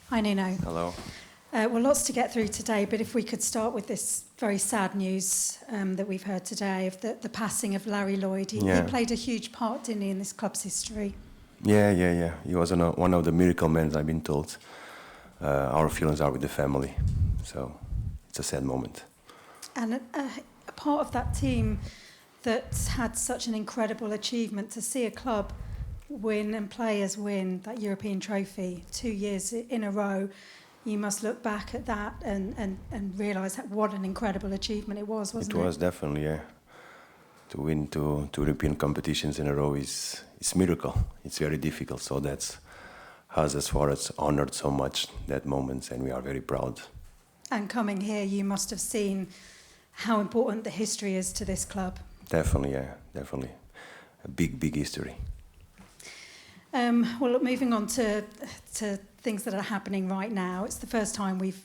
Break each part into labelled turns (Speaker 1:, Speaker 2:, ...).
Speaker 1: Hi, Nuno.
Speaker 2: Hello.
Speaker 1: Well, lots to get through today, but if we could start with this very sad news that we've heard today of the passing of Larry Lloyd. He played a huge part, didn't he, in this club's history?
Speaker 2: Yeah. He was one of the miracle men, I've been told. Our feelings are with the family, so it's a sad moment.
Speaker 1: And a part of that team that had such an incredible achievement, to see a club win and players win that European trophy 2 years in a row, you must look back at that and realise what an incredible achievement it was, wasn't it?
Speaker 2: It was definitely, yeah. To win two European competitions in a row is a miracle. It's very difficult, so that's us as far as honoured so much that moment, and we are very proud.
Speaker 1: And coming here, you must have seen how important the history is to this club.
Speaker 2: Definitely. A big history.
Speaker 1: Well, look, moving on to things that are happening right now. It's the first time we've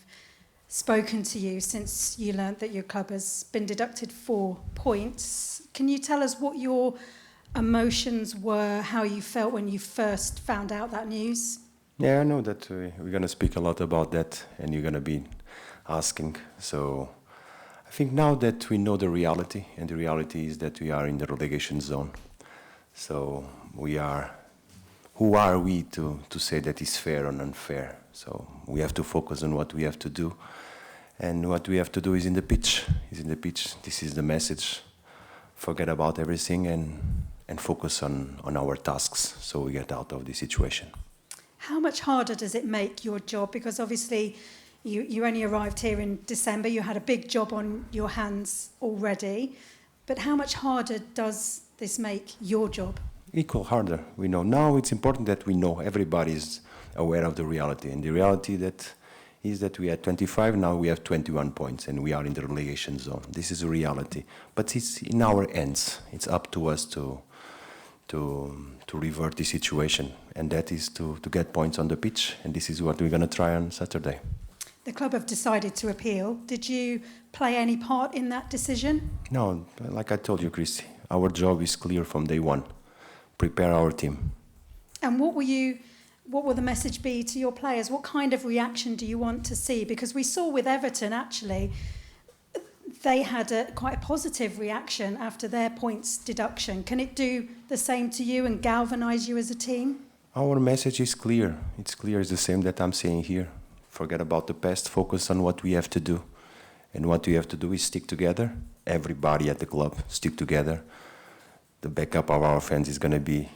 Speaker 1: spoken to you since you learnt that your club has been deducted 4 points. Can you tell us what your emotions were, how you felt when you first found out that news?
Speaker 2: Yeah, I know that we're going to speak a lot about that, and you're going to be asking. So I think now that we know the reality, and the reality is that we are in the relegation zone. So who are we to say that is fair or unfair? So we have to focus on what we have to do. And what we have to do is in the pitch. This is the message. Forget about everything and focus on our tasks so we get out of this situation.
Speaker 1: How much harder does it make your job? Because obviously you only arrived here in December. You had a big job on your hands already. But how much harder does this make your job?
Speaker 2: Equal harder. We know now it's important that we know everybody is aware of the reality. And the reality is that we had 25, now we have 21 points, and we are in the relegation zone. This is a reality. But it's in our hands. It's up to us to revert the situation, and that is to get points on the pitch, and this is what we're going to try on Saturday.
Speaker 1: The club have decided to appeal. Did you play any part in that decision?
Speaker 2: No, like I told you, Christy, our job is clear from day one. Prepare our team.
Speaker 1: And what will the message be to your players? What kind of reaction do you want to see? Because we saw with Everton, actually, they had quite a positive reaction after their points deduction. Can it do the same to you and galvanise you as a team?
Speaker 2: Our message is clear. It's clear. It's the same that I'm saying here. Forget about the past. Focus on what we have to do. And what we have to do is stick together. Everybody at the club, stick together. The backup of our fans is going to be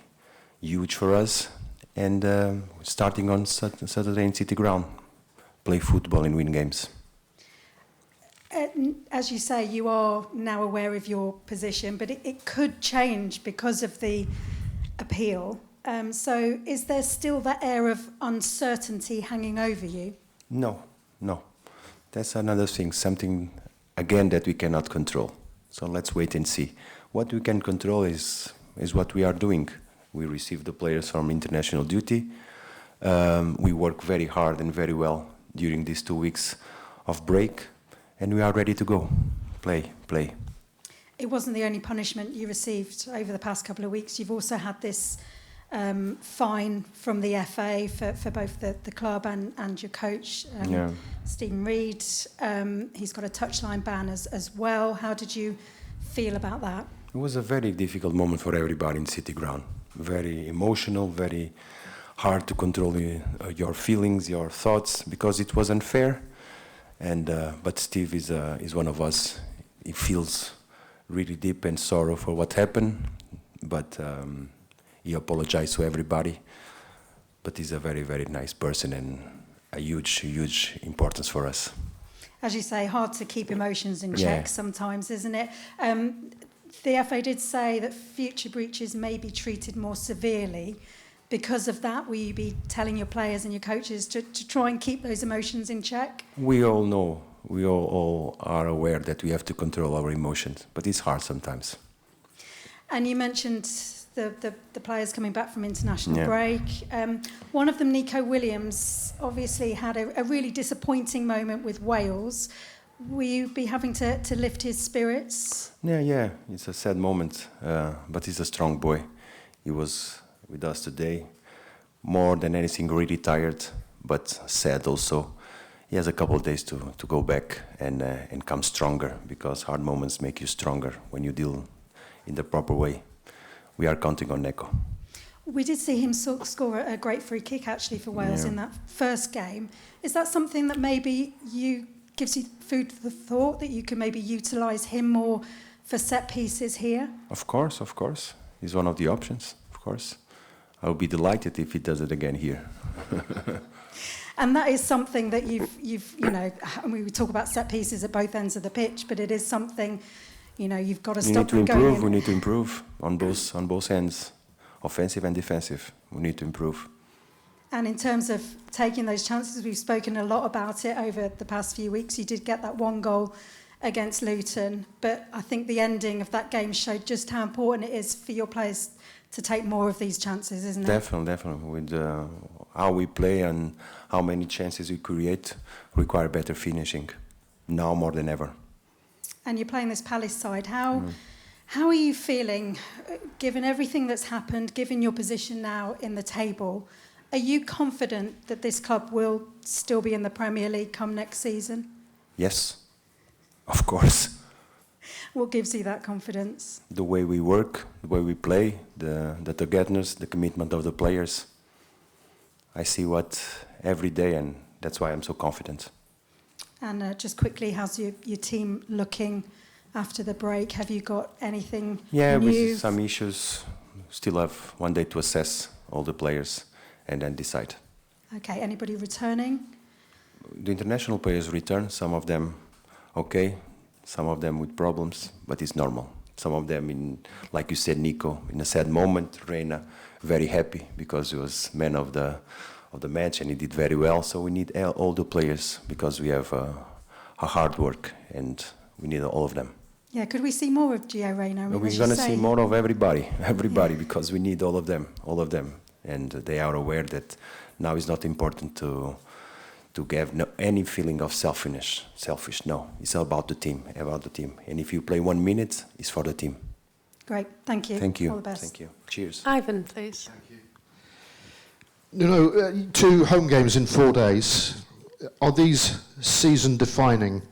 Speaker 2: huge for us. And starting on Saturday in City Ground, play football and win games.
Speaker 1: As you say, you are now aware of your position, but it could change because of the appeal. So is there still that air of uncertainty hanging over you?
Speaker 2: No. That's another thing, something, again, that we cannot control. So let's wait and see. What we can control is what we are doing. We receive the players from international duty. We work very hard and very well during these 2 weeks of break, and we are ready to go. Play.
Speaker 1: It wasn't the only punishment you received over the past couple of weeks. You've also had this fine from the FA for both the club and your coach, Steven Reid. He's got a touchline ban as well. How did you feel about that?
Speaker 2: It was a very difficult moment for everybody in City Ground. Very emotional, very hard to control your feelings, your thoughts, because it was unfair. But Steve is one of us. He feels really deep and sorrow for what happened, but he apologized to everybody. But he's a very, very nice person and a huge importance for us.
Speaker 1: As you say, hard to keep emotions in check sometimes, isn't it? The FA did say that future breaches may be treated more severely. Because of that, will you be telling your players and your coaches to try and keep those emotions in check?
Speaker 2: We all know, we all are aware that we have to control our emotions, but it's hard sometimes.
Speaker 1: And you mentioned the players coming back from international break. One of them, Neco Williams, obviously had a really disappointing moment with Wales. Will you be having to lift his spirits?
Speaker 2: Yeah, it's a sad moment, but he's a strong boy. He was with us today, more than anything really tired, but said also he has a couple of days to go back and come stronger, because hard moments make you stronger when you deal in the proper way. We are counting on Neco.
Speaker 1: We did see him score a great free kick actually for Wales in that first game. Is that something that maybe gives you food for thought, that you can maybe utilise him more for set pieces here? Of course. He's one of the options, of course. I would be delighted if he does it again here. And that is something that you've we talk about set pieces at both ends of the pitch, but it is something, you've got to stop going in. We need to improve on both ends, offensive and defensive. We need to improve. And in terms of taking those chances, we've spoken a lot about it over the past few weeks. You did get that one goal against Luton, but I think the ending of that game showed just how important it is for your players to take more of these chances, isn't it? Definitely. With how we play and how many chances we create, require better finishing, now more than ever. And you're playing this Palace side. How are you feeling, given everything that's happened, given your position now in the table? Are you confident that this club will still be in the Premier League come next season? Yes, of course. What gives you that confidence? The way we work, the way we play, the togetherness, the commitment of the players. I see what every day, and that's why I'm so confident. And just quickly, how's your team looking after the break? Have you got anything new? With some issues. Still have one day to assess all the players and then decide. Okay, anybody returning? The international players return, some of them okay, some of them with problems, but it's normal. Some of them, like you said, Neco, in a sad moment. Reina, very happy because he was man of the match and he did very well. So we need all the players because we have a hard work and we need all of them. Yeah, could we see more of Gio Reyna? We're going to see more of everybody, because we need all of them. And they are aware that now it's not important to give any feeling of selfish. No, it's about the team. And if you play 1 minute, it's for the team. Great, thank you. Thank you. All the best. Thank you. Cheers.
Speaker 3: Ivan, please.
Speaker 4: Thank you. 2 home games in 4 days. Are these season-defining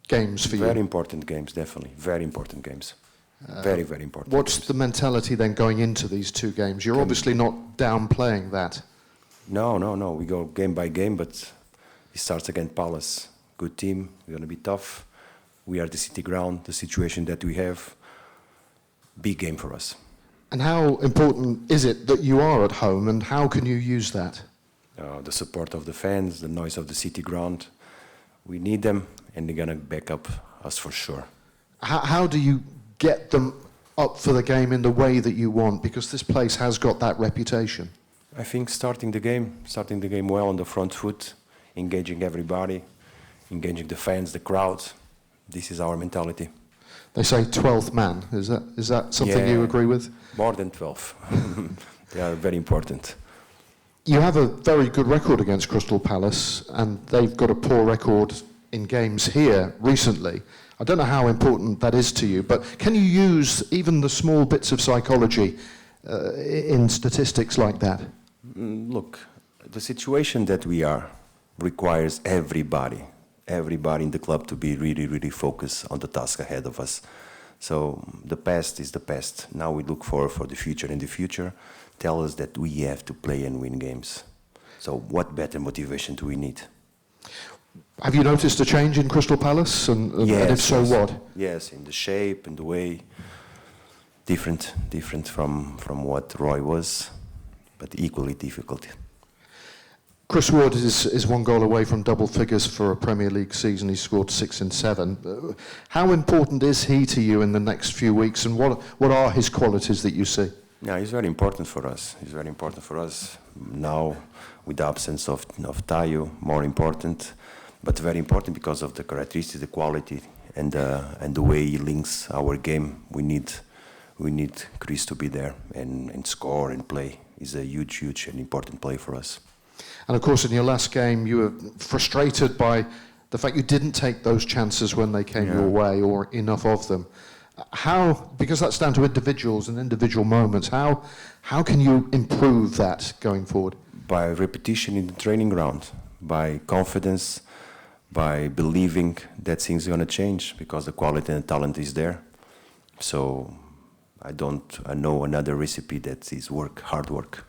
Speaker 4: games for you?
Speaker 2: Very important games, definitely. Very important games. Very, very important.
Speaker 4: What's the mentality then going into these 2 games? You're obviously not downplaying that.
Speaker 2: No. We go game by game, but it starts against Palace. Good team. We're going to be tough. We are the city ground, the situation that we have. Big game for us.
Speaker 4: And how important is it that you are at home, and how can you use that?
Speaker 2: The support of the fans, the noise of the city ground. We need them, and they're going to back up us for sure.
Speaker 4: How do you get them up for the game in the way that you want? Because this place has got that reputation.
Speaker 2: I think starting the game well on the front foot, engaging everybody, engaging the fans, the crowd. This is our mentality.
Speaker 4: They say 12th man. Is that something you agree with?
Speaker 2: More than 12. They are very important.
Speaker 4: You have a very good record against Crystal Palace, and they've got a poor record in games here recently. I don't know how important that is to you, but can you use even the small bits of psychology in statistics like that?
Speaker 2: Look, the situation that we are requires everybody in the club to be really, really focused on the task ahead of us. So the past is the past. Now we look forward for the future, and the future tells us that we have to play and win games. So what better motivation do we need?
Speaker 4: Have you noticed a change in Crystal Palace, and if so, what?
Speaker 2: Yes, in the shape and the way, different from what Roy was, but equally difficult.
Speaker 4: Chris Wood is 1 goal away from double figures for a Premier League season. He scored 6 in 7. How important is he to you in the next few weeks, and what are his qualities that you see?
Speaker 2: Yeah, he's very important for us. Now, with the absence of Tayo, more important, but very important because of the characteristics, the quality, and the way he links our game. We need Chris to be there and score and play. He's a huge and important play for us.
Speaker 4: And of course, in your last game, you were frustrated by the fact you didn't take those chances when they came your way, or enough of them. Because that's down to individuals and individual moments, how can you improve that going forward?
Speaker 2: by repetition in the training ground, by confidence, by believing that things are going to change because the quality and talent is there. So I know another recipe that is hard work.